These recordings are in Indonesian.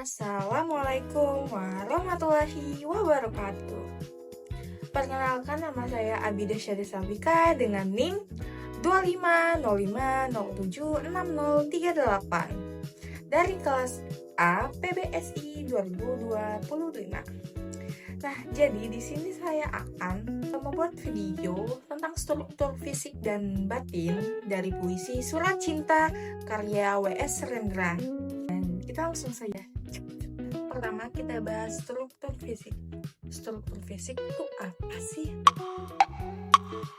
Assalamualaikum warahmatullahi wabarakatuh. Perkenalkan, nama saya Abidah Syari Sabika dengan NIM 2505076038 dari kelas A PBSI 2025. Nah, jadi di sini saya akan membuat video tentang struktur fisik dan batin dari puisi Surat Cinta karya W.S. Rendra. Dan kita langsung saja. Pertama kita bahas struktur fisik. Struktur fisik itu apa sih?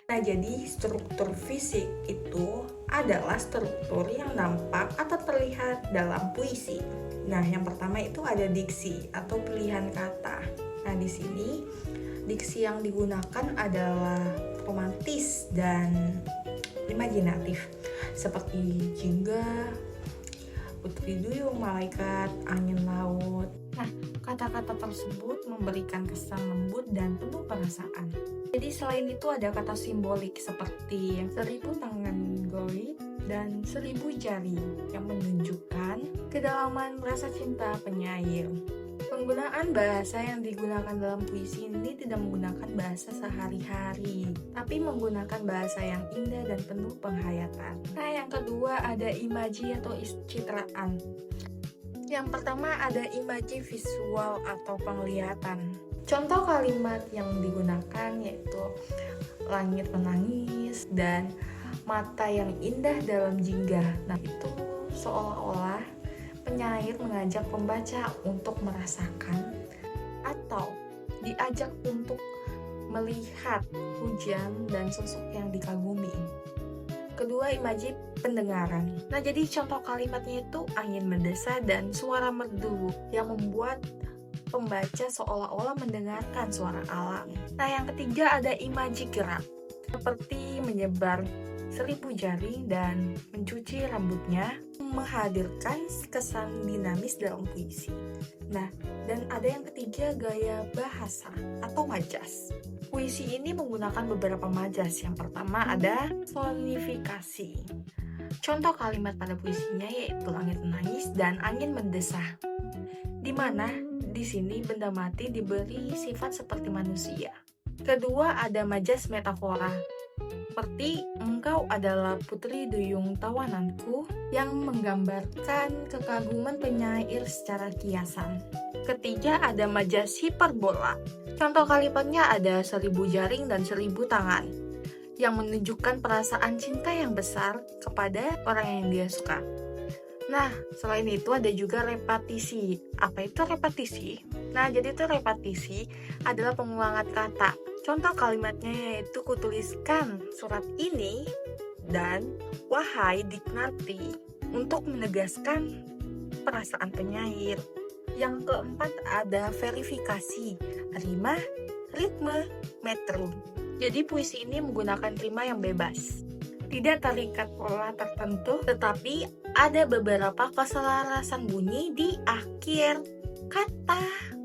Nah, jadi struktur fisik itu adalah struktur yang nampak atau terlihat dalam puisi. Nah, yang pertama itu ada diksi atau pilihan kata. Nah, di sini diksi yang digunakan adalah romantis dan imajinatif, seperti jingga, putri duyung, malaikat, angin laut. Nah, kata-kata tersebut memberikan kesan lembut dan penuh perasaan. Jadi selain itu ada kata simbolik seperti 1000 tangan goib dan 1000 jari yang menunjukkan kedalaman rasa cinta penyair. Penggunaan bahasa yang digunakan dalam puisi ini tidak menggunakan bahasa sehari-hari, tapi menggunakan bahasa yang indah dan penuh penghayatan. Nah, yang kedua ada imaji atau citraan. Yang pertama ada imaji visual atau penglihatan. Contoh kalimat yang digunakan yaitu langit menangis dan mata yang indah dalam jingga. Nah, itu seolah-olah penyair mengajak pembaca untuk merasakan atau diajak untuk melihat hujan dan sosok yang dikagumi. Kedua, imaji pendengaran. Nah, jadi contoh kalimatnya itu angin mendesah dan suara merdu yang membuat pembaca seolah-olah mendengarkan suara alam. Nah, yang ketiga ada imaji gerak, seperti menyebar 1000 jari dan mencuci rambutnya, menghadirkan kesan dinamis dalam puisi. Nah, dan ada yang ketiga gaya bahasa atau majas. Puisi ini menggunakan beberapa majas. Yang pertama ada sonifikasi. Contoh kalimat pada puisinya yaitu langit menangis dan angin mendesah, di mana di sini benda mati diberi sifat seperti manusia. Kedua ada majas metafora, seperti engkau adalah putri duyung tawananku, yang menggambarkan kekaguman penyair secara kiasan. Ketiga ada majas hiperbola. Contoh kalimatnya ada 1000 jaring dan 1000 tangan, yang menunjukkan perasaan cinta yang besar kepada orang yang dia suka. Nah, selain itu ada juga repetisi. Apa itu repetisi? Nah, jadi itu repetisi adalah pengulangan kata. Contoh kalimatnya yaitu kutuliskan surat ini dan wahai Diknati untuk menegaskan perasaan penyair. Yang keempat ada verifikasi, rima, ritme, metrum. Jadi puisi ini menggunakan rima yang bebas, tidak terikat pola tertentu, tetapi ada beberapa keselarasan bunyi di akhir kata.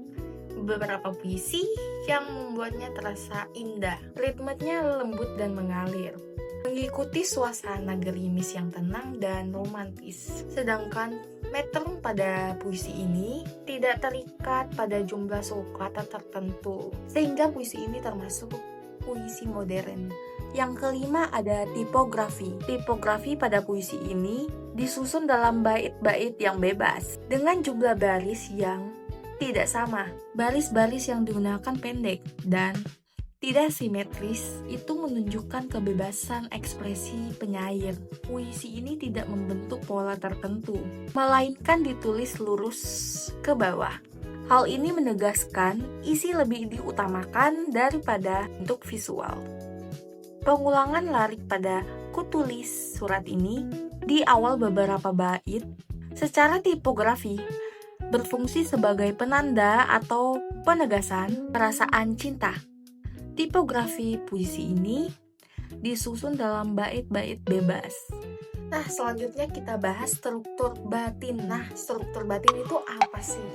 Beberapa puisi yang membuatnya terasa indah, ritmenya lembut dan mengalir, mengikuti suasana gerimis yang tenang dan romantis. Sedangkan metrum pada puisi ini tidak terikat pada jumlah kata tertentu, sehingga puisi ini termasuk puisi modern. Yang kelima ada tipografi. Tipografi pada puisi ini disusun dalam bait-bait yang bebas dengan jumlah baris yang tidak sama. Baris-baris yang digunakan pendek dan tidak simetris, itu menunjukkan kebebasan ekspresi penyair. Puisi ini tidak membentuk pola tertentu, melainkan ditulis lurus ke bawah. Hal ini menegaskan isi lebih diutamakan daripada bentuk visual. Pengulangan larik pada kutulis surat ini di awal beberapa bait secara tipografi berfungsi sebagai penanda atau penegasan perasaan cinta. Tipografi puisi ini disusun dalam bait-bait bebas. Nah, selanjutnya kita bahas struktur batin. Nah, struktur batin itu apa sih?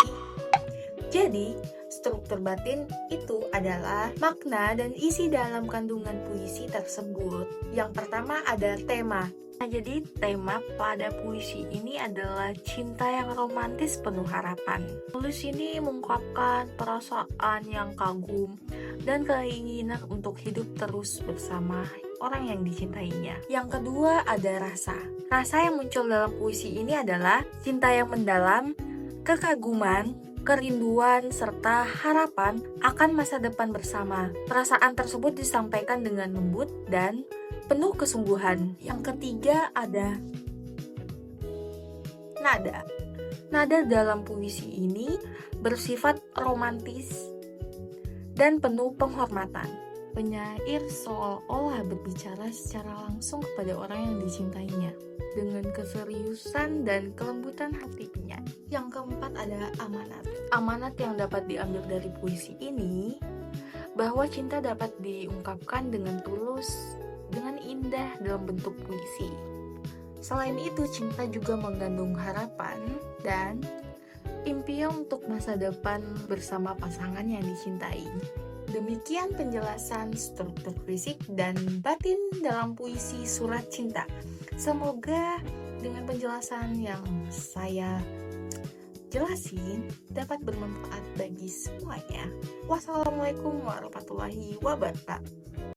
Jadi, struktur batin itu adalah makna dan isi dalam kandungan puisi tersebut. Yang pertama ada tema. Nah, jadi tema pada puisi ini adalah cinta yang romantis penuh harapan. Tulis ini mengungkapkan perasaan yang kagum dan keinginan untuk hidup terus bersama orang yang dicintainya. Yang kedua ada rasa. Rasa yang muncul dalam puisi ini adalah cinta yang mendalam, kekaguman, kerinduan, serta harapan akan masa depan bersama. Perasaan tersebut disampaikan dengan lembut dan penuh kesungguhan. Yang ketiga ada nada. Nada dalam puisi ini bersifat romantis dan penuh penghormatan. Penyair seolah-olah berbicara secara langsung kepada orang yang dicintainya dengan keseriusan dan kelembutan hatinya. Yang keempat ada amanat. Amanat yang dapat diambil dari puisi ini bahwa cinta dapat diungkapkan dengan tulus, dengan indah dalam bentuk puisi. Selain itu, cinta juga mengandung harapan dan impian untuk masa depan bersama pasangan yang dicintai. Demikian penjelasan struktur fisik dan batin dalam puisi Surat Cinta. Semoga dengan penjelasan yang saya jelasin dapat bermanfaat bagi semuanya. Wassalamualaikum warahmatullahi wabarakatuh.